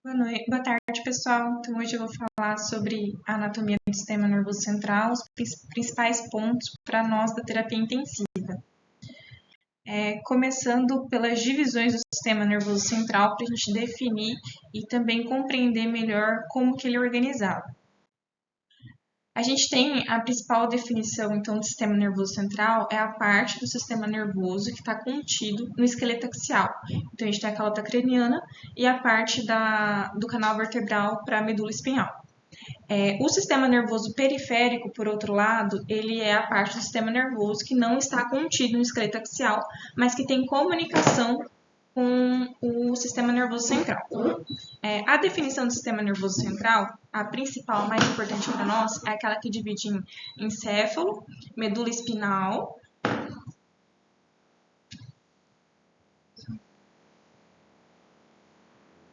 Boa tarde, pessoal. Então, hoje eu vou falar sobre a anatomia do sistema nervoso central, os principais pontos para nós da terapia intensiva. Começando pelas divisões do sistema nervoso central, para a gente definir e também compreender melhor como que ele é organizado. A gente tem a principal definição, então, do sistema nervoso central, é a parte do sistema nervoso que está contido no esqueleto axial. Então, a gente tem a calota craniana e a parte do canal vertebral para a medula espinhal. O sistema nervoso periférico, por outro lado, ele é a parte do sistema nervoso que não está contido no esqueleto axial, mas que tem comunicação com o sistema nervoso central. A definição do sistema nervoso central, a principal, mais importante para nós, é aquela que divide em encéfalo, medula espinal,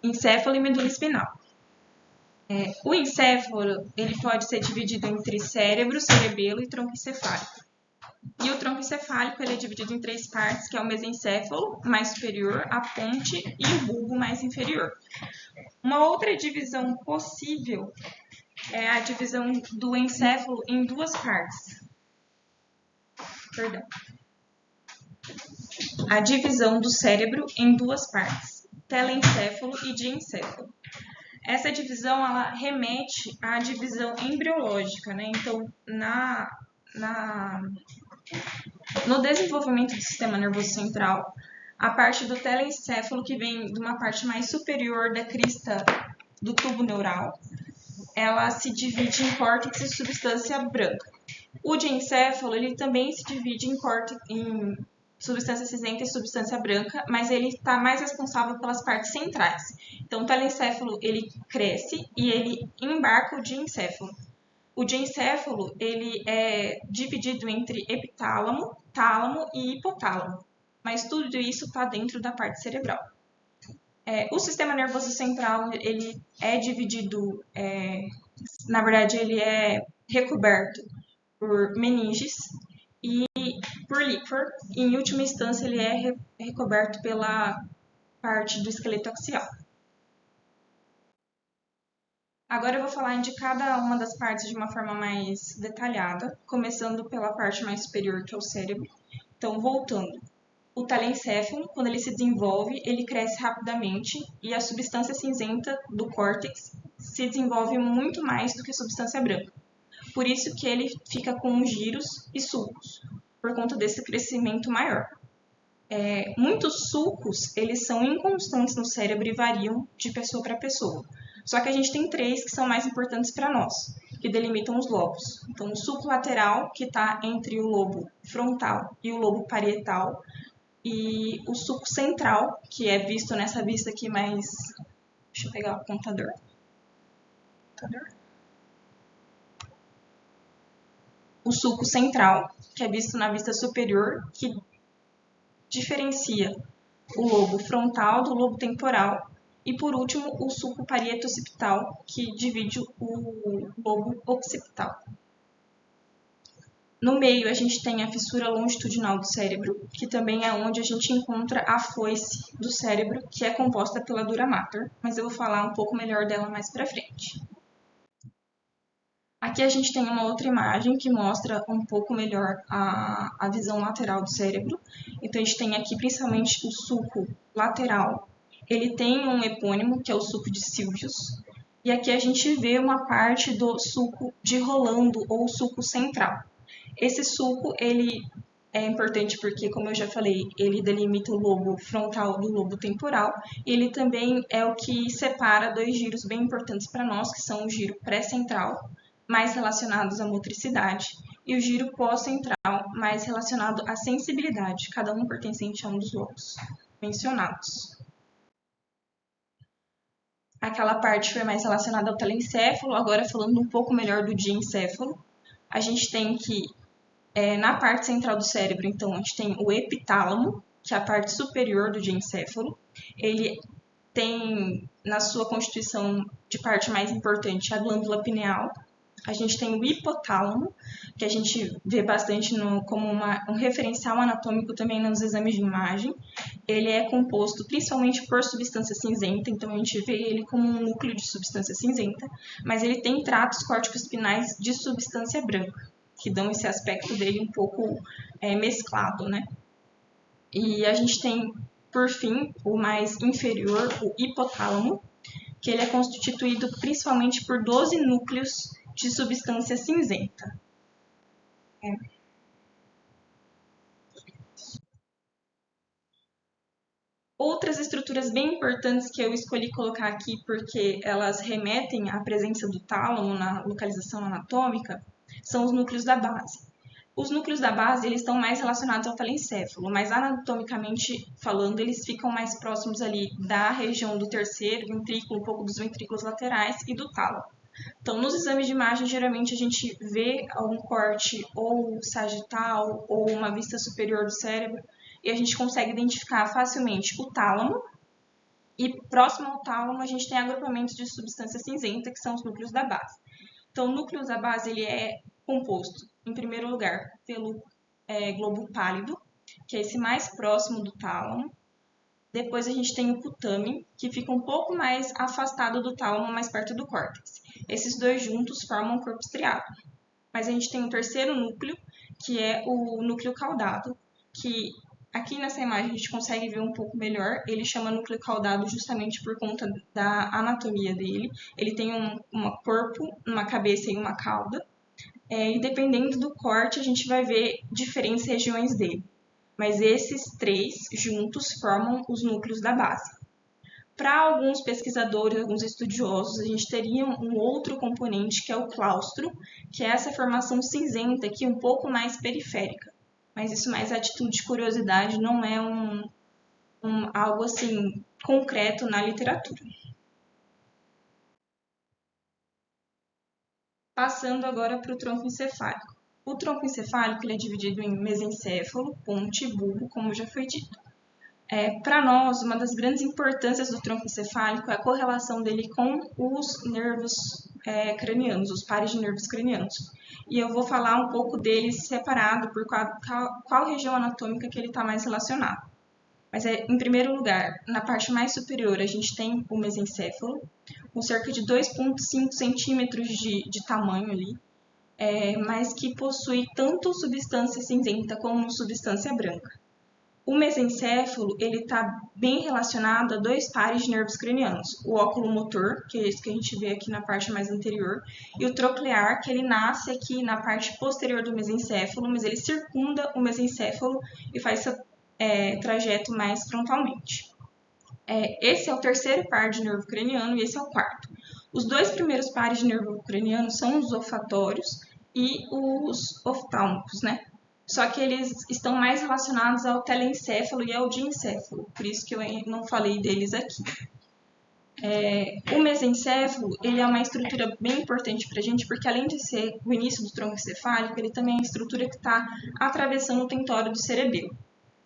encéfalo e medula espinal. O encéfalo ele pode ser dividido entre cérebro, cerebelo e tronco encefálico. E o tronco encefálico ele é dividido em três partes, que é o mesencéfalo mais superior, a ponte e o bulbo mais inferior. Uma outra divisão possível é a divisão do encéfalo em duas partes. Perdão. A divisão do cérebro em duas partes, telencéfalo e diencéfalo. Essa divisão ela remete à divisão embriológica, né? Então, no desenvolvimento do sistema nervoso central, a parte do telencéfalo, que vem de uma parte mais superior da crista do tubo neural, ela se divide em córtex e substância branca. O diencéfalo, ele também se divide em substância cinzenta e substância branca, mas ele está mais responsável pelas partes centrais. Então, o telencéfalo, ele cresce e ele embarca o diencéfalo. O diencéfalo, ele é dividido entre epitálamo, tálamo e hipotálamo, mas tudo isso está dentro da parte cerebral. O sistema nervoso central, ele é dividido, na verdade, ele é recoberto por meninges e por líquor, e em última instância ele é recoberto pela parte do esqueleto axial. Agora eu vou falar de cada uma das partes de uma forma mais detalhada, começando pela parte mais superior, que é o cérebro. Então, voltando. O telencéfalo, quando ele se desenvolve, ele cresce rapidamente e a substância cinzenta do córtex se desenvolve muito mais do que a substância branca. Por isso que ele fica com giros e sulcos, por conta desse crescimento maior. Muitos sulcos, eles são inconstantes no cérebro e variam de pessoa para pessoa. Só que a gente tem três que são mais importantes para nós, que delimitam os lobos. Então, o sulco lateral, que está entre o lobo frontal e o lobo parietal, e o sulco central, que é visto nessa vista aqui mais... Deixa eu pegar o computador. O sulco central, que é visto na vista superior, que diferencia o lobo frontal do lobo temporal. E, por último, o sulco parieto-occipital, que divide o lobo occipital. No meio, a gente tem a fissura longitudinal do cérebro, que também é onde a gente encontra a foice do cérebro, que é composta pela dura mater, mas eu vou falar um pouco melhor dela mais para frente. Aqui a gente tem uma outra imagem que mostra um pouco melhor a visão lateral do cérebro. Então, a gente tem aqui principalmente o sulco lateral. Ele tem um epônimo, que é o sulco de Sylvius. E aqui a gente vê uma parte do sulco de Rolando, ou sulco central. Esse sulco, ele é importante porque, como eu já falei, ele delimita o lobo frontal do lobo temporal. E ele também é o que separa dois giros bem importantes para nós, que são o giro pré-central, mais relacionados à motricidade, e o giro pós-central, mais relacionado à sensibilidade, cada um pertencente a um dos lobos mencionados. Aquela parte foi mais relacionada ao telencéfalo, agora falando um pouco melhor do diencéfalo. A gente tem que, na parte central do cérebro, então, a gente tem o epitálamo, que é a parte superior do diencéfalo. Ele tem, na sua constituição de parte mais importante, a glândula pineal. A gente tem o hipotálamo, que a gente vê bastante como um referencial anatômico também nos exames de imagem, ele é composto principalmente por substância cinzenta, então a gente vê ele como um núcleo de substância cinzenta, mas ele tem tratos córtico-espinais de substância branca, que dão esse aspecto dele um pouco mesclado, né? E a gente tem, por fim, o mais inferior, o hipotálamo, que ele é constituído principalmente por 12 núcleos de substância cinzenta. Outras estruturas bem importantes que eu escolhi colocar aqui porque elas remetem à presença do tálamo na localização anatômica são os núcleos da base. Os núcleos da base eles estão mais relacionados ao telencéfalo, mas anatomicamente falando eles ficam mais próximos ali da região do terceiro ventrículo, um pouco dos ventrículos laterais e do tálamo. Então, nos exames de imagem, geralmente a gente vê algum corte ou sagital ou uma vista superior do cérebro e a gente consegue identificar facilmente o tálamo. E próximo ao tálamo, a gente tem agrupamentos de substância cinzenta, que são os núcleos da base. Então, o núcleo da base ele é composto, em primeiro lugar, pelo globo pálido, que é esse mais próximo do tálamo. Depois a gente tem o putamen, que fica um pouco mais afastado do tálamo, mais perto do córtex. Esses dois juntos formam o corpo estriado. Mas a gente tem o terceiro núcleo, que é o núcleo caudado, que aqui nessa imagem a gente consegue ver um pouco melhor. Ele chama núcleo caudado justamente por conta da anatomia dele. Ele tem um corpo, uma cabeça e uma cauda. E dependendo do corte, a gente vai ver diferentes regiões dele. Mas esses três juntos formam os núcleos da base. Para alguns pesquisadores, alguns estudiosos, a gente teria um outro componente que é o claustro, que é essa formação cinzenta aqui um pouco mais periférica. Mas isso mais atitude de curiosidade, não é algo assim concreto na literatura. Passando agora para o tronco encefálico. O tronco encefálico ele é dividido em mesencéfalo, ponte e bulbo, como já foi dito. Para nós, uma das grandes importâncias do tronco encefálico é a correlação dele com os nervos cranianos, os pares de nervos cranianos. E eu vou falar um pouco deles separado por qual região anatômica que ele está mais relacionado. Mas, em primeiro lugar, na parte mais superior, a gente tem o mesencéfalo, com cerca de 2,5 centímetros de tamanho ali, mas que possui tanto substância cinzenta como substância branca. O mesencéfalo ele está bem relacionado a dois pares de nervos cranianos, o oculomotor, que é esse que a gente vê aqui na parte mais anterior, e o troclear, que ele nasce aqui na parte posterior do mesencéfalo, mas ele circunda o mesencéfalo e faz esse trajeto mais frontalmente. Esse é o terceiro par de nervo craniano e esse é o quarto. Os dois primeiros pares de nervo craniano são os olfatórios e os oftálmicos, né? Só que eles estão mais relacionados ao telencéfalo e ao diencéfalo, por isso que eu não falei deles aqui. O mesencéfalo ele é uma estrutura bem importante para a gente, porque além de ser o início do tronco encefálico, ele também é a estrutura que está atravessando o tentório do cerebelo.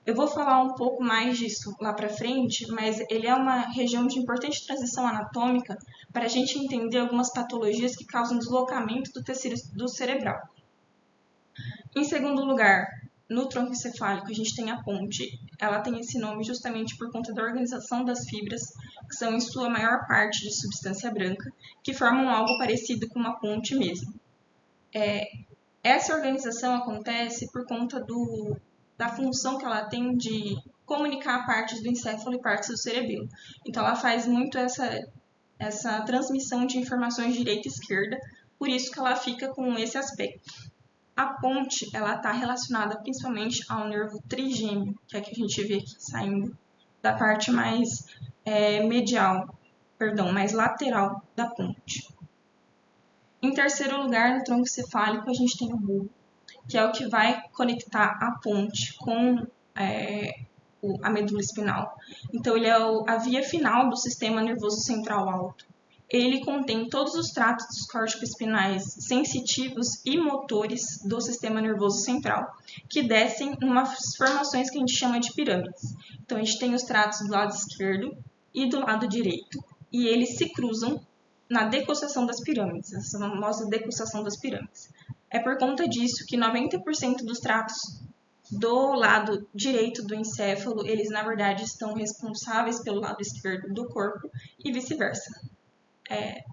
Eu vou falar um pouco mais disso lá para frente, mas ele é uma região de importante transição anatômica para a gente entender algumas patologias que causam deslocamento do tecido do cerebral. Em segundo lugar, no tronco encefálico, a gente tem a ponte. Ela tem esse nome justamente por conta da organização das fibras, que são em sua maior parte de substância branca, que formam algo parecido com uma ponte mesmo. Essa organização acontece por conta da função que ela tem de comunicar partes do encéfalo e partes do cerebelo. Então, ela faz muito essa transmissão de informações direita e esquerda, por isso que ela fica com esse aspecto. A ponte, ela está relacionada principalmente ao nervo trigêmeo, que é o que a gente vê aqui saindo da parte mais mais lateral da ponte. Em terceiro lugar, no tronco cefálico, a gente tem o bulbo, que é o que vai conectar a ponte com a medula espinal. Então, ele é a via final do sistema nervoso central alto. Ele contém todos os tratos córtico-espinais sensitivos e motores do sistema nervoso central, que descem em umas formações que a gente chama de pirâmides. Então, a gente tem os tratos do lado esquerdo e do lado direito, e eles se cruzam na decussação das pirâmides, essa famosa decussação das pirâmides. É por conta disso que 90% dos tratos do lado direito do encéfalo, eles na verdade estão responsáveis pelo lado esquerdo do corpo e vice-versa.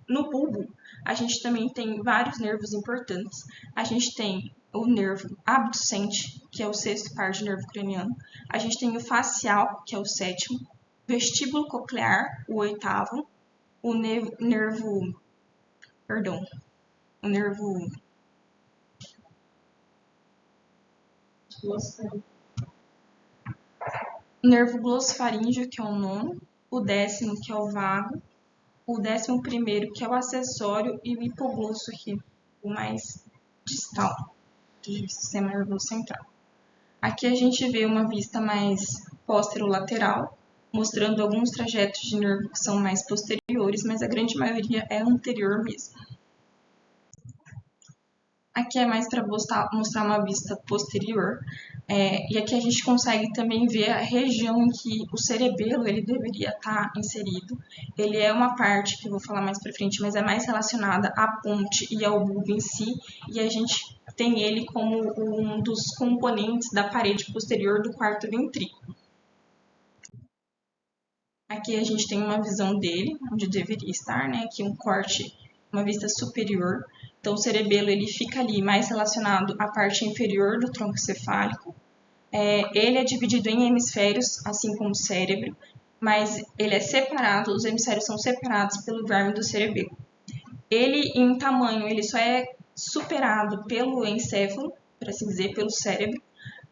No bulbo, a gente também tem vários nervos importantes. A gente tem o nervo abducente, que é o sexto par de nervo craniano. A gente tem o facial, que é o sétimo. Vestíbulo coclear, o oitavo. O nervo glossofaríngeo, que é o nono. O décimo, que é o vago. O 11º, que é o acessório, e o hipoglosso aqui, o mais distal do sistema nervoso central. Aqui a gente vê uma vista mais posterolateral, mostrando alguns trajetos de nervo que são mais posteriores, mas a grande maioria é anterior mesmo. Aqui é mais para mostrar uma vista posterior, e aqui a gente consegue também ver a região em que o cerebelo ele deveria estar inserido. Ele é uma parte que eu vou falar mais para frente, mas é mais relacionada à ponte e ao bulbo em si, e a gente tem ele como um dos componentes da parede posterior do quarto ventrículo. Aqui a gente tem uma visão dele, onde deveria estar, né? Aqui um corte, uma vista superior. Então, o cerebelo ele fica ali mais relacionado à parte inferior do tronco cefálico. Ele é dividido em hemisférios, assim como o cérebro, mas ele é separado, os hemisférios são separados pelo verme do cerebelo. Ele, em tamanho, ele só é superado pelo encéfalo, por assim dizer, pelo cérebro,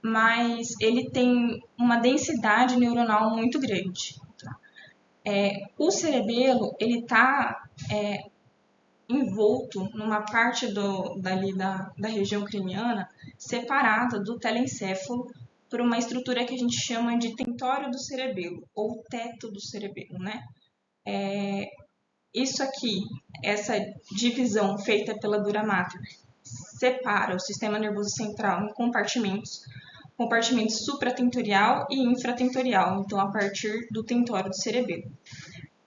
mas ele tem uma densidade neuronal muito grande. O cerebelo, ele está envolto numa parte da região craniana separada do telencéfalo por uma estrutura que a gente chama de tentório do cerebelo, ou teto do cerebelo, né? Isso aqui, essa divisão feita pela dura mater, separa o sistema nervoso central em compartimento supratentorial e infratentorial, então a partir do tentório do cerebelo.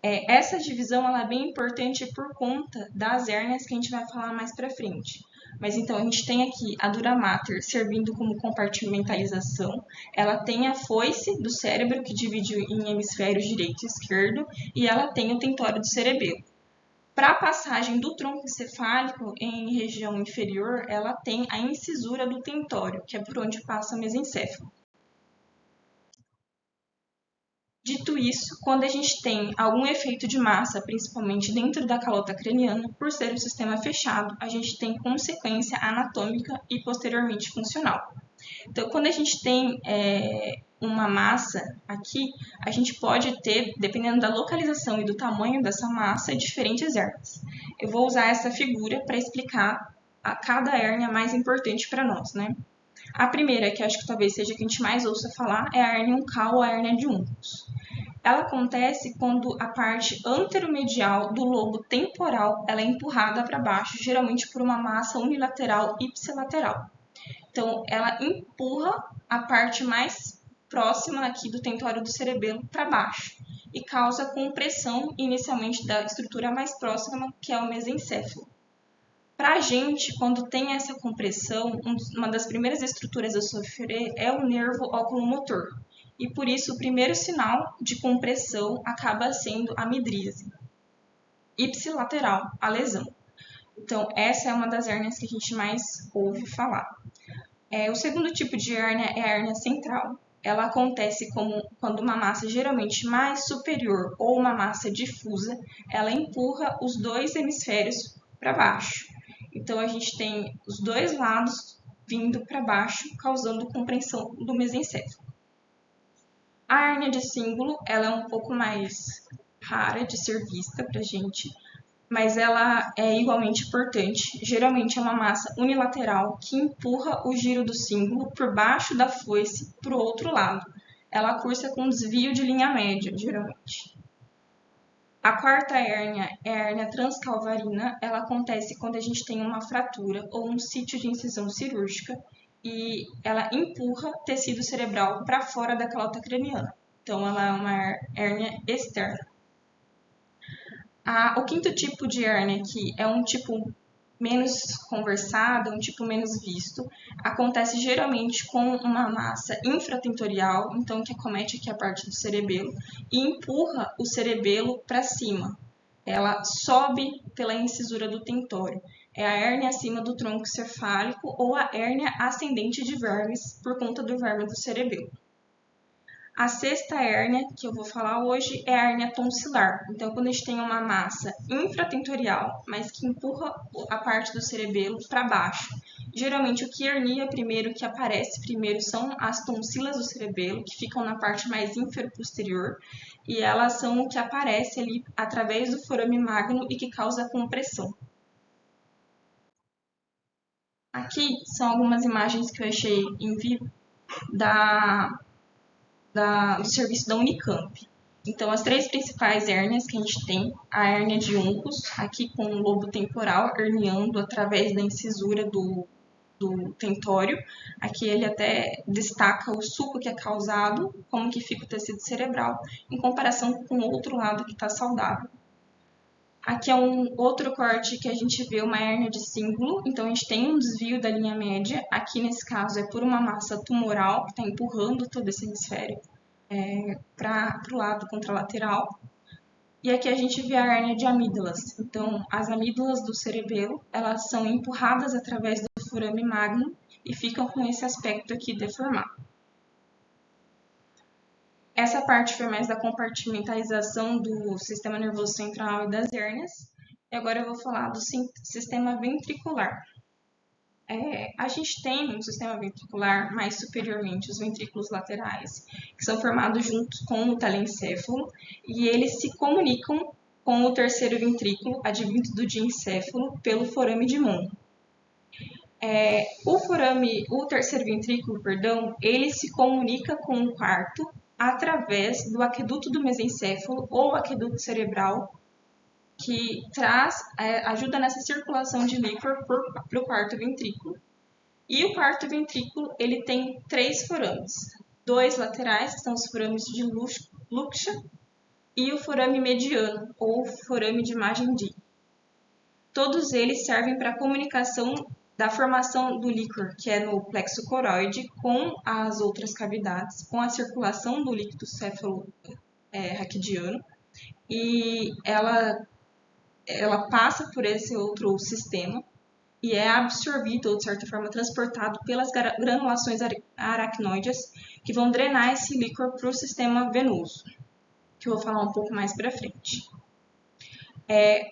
Essa divisão ela é bem importante por conta das hérnias que a gente vai falar mais para frente. Mas então a gente tem aqui a dura mater servindo como compartimentalização, ela tem a foice do cérebro que divide em hemisférios direito e esquerdo e ela tem o tentório do cerebelo. Para a passagem do tronco encefálico em região inferior, ela tem a incisura do tentório, que é por onde passa o mesencéfalo. Dito isso, quando a gente tem algum efeito de massa, principalmente dentro da calota craniana, por ser um sistema fechado, a gente tem consequência anatômica e posteriormente funcional. Então, quando a gente tem uma massa aqui, a gente pode ter, dependendo da localização e do tamanho dessa massa, diferentes hérnias. Eu vou usar essa figura para explicar a cada hérnia mais importante para nós, né? A primeira, que acho que talvez seja a que a gente mais ouça falar, é a hérnia uncal ou a hérnia de Uncus. Ela acontece quando a parte anteromedial do lobo temporal ela é empurrada para baixo, geralmente por uma massa unilateral ipsilateral. Então, ela empurra a parte mais próxima aqui do tentório do cerebelo para baixo e causa compressão inicialmente da estrutura mais próxima, que é o mesencéfalo. Para a gente, quando tem essa compressão, uma das primeiras estruturas a sofrer é o nervo oculomotor. E por isso, o primeiro sinal de compressão acaba sendo a midríase. Ipsilateral, a lesão. Então, essa é uma das hérnias que a gente mais ouve falar. O segundo tipo de hérnia é a hérnia central. Ela acontece quando uma massa geralmente mais superior ou uma massa difusa, ela empurra os dois hemisférios para baixo. Então, a gente tem os dois lados vindo para baixo, causando compressão do mesencéfalo. A hérnia de cíngulo, ela é um pouco mais rara de ser vista para a gente, mas ela é igualmente importante. Geralmente é uma massa unilateral que empurra o giro do cíngulo por baixo da foice para o outro lado. Ela cursa com desvio de linha média, geralmente. A quarta hérnia é a hérnia transcalvarina. Ela acontece quando a gente tem uma fratura ou um sítio de incisão cirúrgica e ela empurra tecido cerebral para fora da calota craniana. Então, ela é uma hérnia externa. O quinto tipo de hérnia, que é um tipo menos conversado, é um tipo menos visto. Acontece geralmente com uma massa infratentorial, então que acomete aqui a parte do cerebelo e empurra o cerebelo para cima. Ela sobe pela incisura do tentório. É a hérnia acima do tronco cefálico ou a hérnia ascendente de vermes por conta do verme do cerebelo. A sexta hérnia que eu vou falar hoje é a hérnia tonsilar. Então, quando a gente tem uma massa infratentorial, mas que empurra a parte do cerebelo para baixo. Geralmente, o que hernia primeiro, o que aparece primeiro, são as tonsilas do cerebelo, que ficam na parte mais inferior-posterior, e elas são o que aparece ali através do forame magno e que causa compressão. Aqui são algumas imagens que eu achei em vivo do serviço da Unicamp. Então, as três principais hérnias que a gente tem, a hérnia de Uncus, aqui com o lobo temporal herniando através da incisura do tentório. Aqui ele até destaca o sulco que é causado, como que fica o tecido cerebral, em comparação com o outro lado que está saudável. Aqui é um outro corte que a gente vê uma hérnia de cíngulo, então a gente tem um desvio da linha média. Aqui nesse caso é por uma massa tumoral que está empurrando todo esse hemisfério para o lado contralateral. E aqui a gente vê a hérnia de amígdalas. Então, as amígdalas do cerebelo, elas são empurradas através do forame magno e ficam com esse aspecto aqui deformado. Essa parte foi mais da compartimentalização do sistema nervoso central e das hérnias. E agora eu vou falar do sistema ventricular. A gente tem um sistema ventricular mais superiormente, os ventrículos laterais, que são formados junto com o telencéfalo, e eles se comunicam com o terceiro ventrículo, advindo do diencéfalo, pelo forame de Monro. O terceiro ventrículo, ele se comunica com o quarto através do aqueduto do mesencéfalo ou aqueduto cerebral, que ajuda nessa circulação de líquor para o quarto ventrículo. E o quarto ventrículo, ele tem 3 forames. 2 laterais, que são os forames de Luxia, e o forame mediano, ou forame de imagem D. Todos eles servem para a comunicação da formação do líquor, que é no plexo coroide, com as outras cavidades, com a circulação do líquido céfalo-raquidiano, e ela passa por esse outro sistema e é absorvido ou, de certa forma, transportado pelas granulações aracnoides que vão drenar esse líquor para o sistema venoso, que eu vou falar um pouco mais para frente.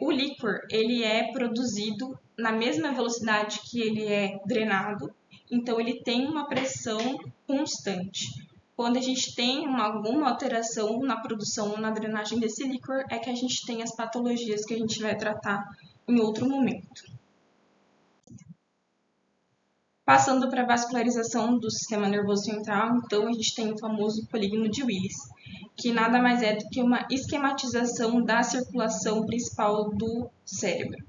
O líquor, ele é produzido na mesma velocidade que ele é drenado, então ele tem uma pressão constante. Quando a gente tem alguma alteração na produção ou na drenagem desse líquor, é que a gente tem as patologias que a gente vai tratar em outro momento. Passando para a vascularização do sistema nervoso central, então a gente tem o famoso polígono de Willis, que nada mais é do que uma esquematização da circulação principal do cérebro.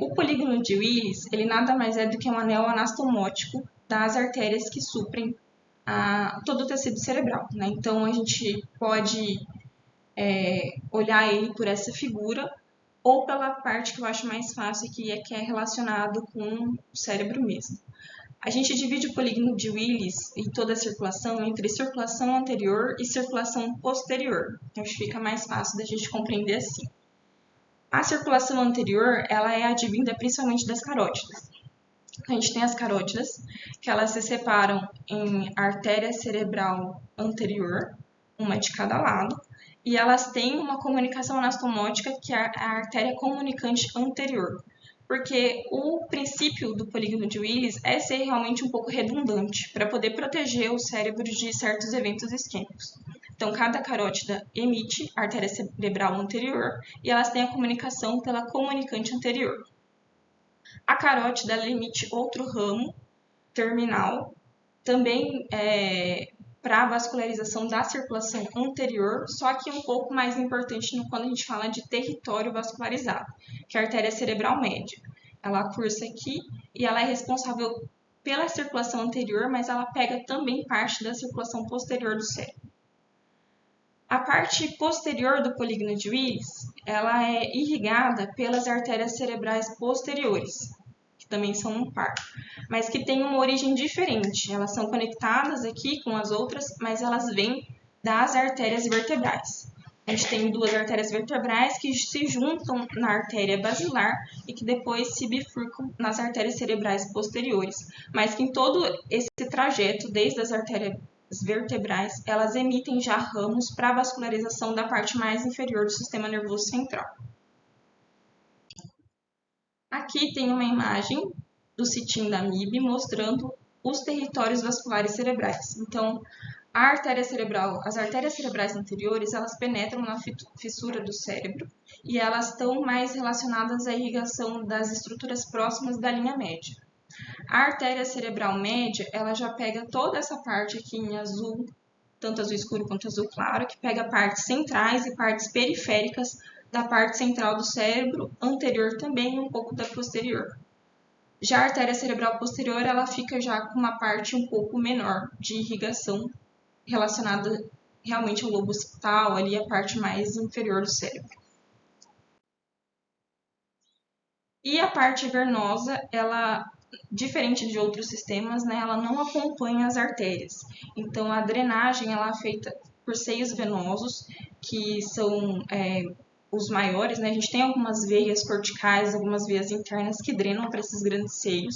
O polígono de Willis, ele nada mais é do que um anel anastomótico das artérias que suprem todo o tecido cerebral, né? Então a gente pode olhar ele por essa figura ou pela parte que eu acho mais fácil, que é relacionado com o cérebro mesmo. A gente divide o polígono de Willis e toda a circulação entre circulação anterior e circulação posterior. Então, fica mais fácil da gente compreender assim. A circulação anterior, ela é advinda principalmente das carótidas. A gente tem as carótidas, que elas se separam em artéria cerebral anterior, uma de cada lado, e elas têm uma comunicação anastomótica, que é a artéria comunicante anterior. Porque o princípio do polígono de Willis é ser realmente um pouco redundante, para poder proteger o cérebro de certos eventos isquêmicos. Então, cada carótida emite a artéria cerebral anterior e elas têm a comunicação pela comunicante anterior. A carótida ela emite outro ramo terminal, também para a vascularização da circulação anterior, só que um pouco mais importante quando a gente fala de território vascularizado, que é a artéria cerebral média. Ela cursa aqui e ela é responsável pela circulação anterior, mas ela pega também parte da circulação posterior do cérebro. A parte posterior do polígono de Willis ela é irrigada pelas artérias cerebrais posteriores, que também são um par, mas que têm uma origem diferente. Elas são conectadas aqui com as outras, mas elas vêm das artérias vertebrais. A gente tem duas artérias vertebrais que se juntam na artéria basilar e que depois se bifurcam nas artérias cerebrais posteriores, mas que em todo esse trajeto, desde as artérias vertebrais, elas emitem já ramos para a vascularização da parte mais inferior do sistema nervoso central. Aqui tem uma imagem do CT da MIB mostrando os territórios vasculares cerebrais. Então, a artéria cerebral, as artérias cerebrais anteriores, elas penetram na fissura do cérebro e elas estão mais relacionadas à irrigação das estruturas próximas da linha média. A artéria cerebral média, ela já pega toda essa parte aqui em azul, tanto azul escuro quanto azul claro, que pega partes centrais e partes periféricas da parte central do cérebro, anterior também e um pouco da posterior. Já a artéria cerebral posterior, ela fica já com uma parte um pouco menor de irrigação relacionada realmente ao lobo occipital, ali a parte mais inferior do cérebro. E a parte vernosa, ela, diferente de outros sistemas, né, ela não acompanha as artérias. Então, a drenagem ela é feita por seios venosos, que são os maiores, né? A gente tem algumas veias corticais, algumas veias internas que drenam para esses grandes seios.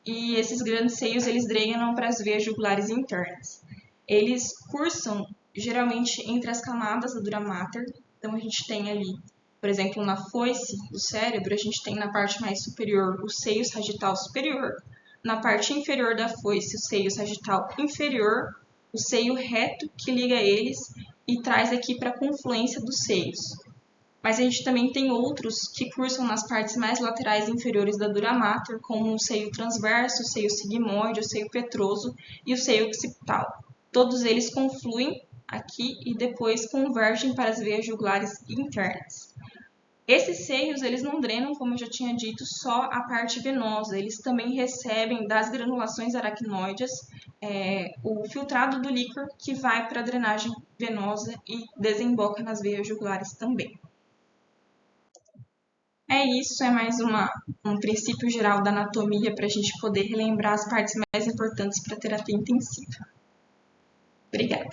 E esses grandes seios, eles drenam para as veias jugulares internas. Eles cursam geralmente entre as camadas da dura mater. Então, a gente tem ali, por exemplo, na foice do cérebro, a gente tem na parte mais superior o seio sagital superior, na parte inferior da foice o seio sagital inferior, o seio reto que liga eles e traz aqui para a confluência dos seios. Mas a gente também tem outros que cursam nas partes mais laterais inferiores da dura mater, como o seio transverso, o seio sigmoide, o seio petroso e o seio occipital. Todos eles confluem aqui e depois convergem para as veias jugulares internas. Esses seios, eles não drenam, como eu já tinha dito, só a parte venosa. Eles também recebem das granulações aracnoides o filtrado do líquor que vai para a drenagem venosa e desemboca nas veias jugulares também. É isso, é mais um princípio geral da anatomia para a gente poder relembrar as partes mais importantes para a terapia intensiva. Obrigada.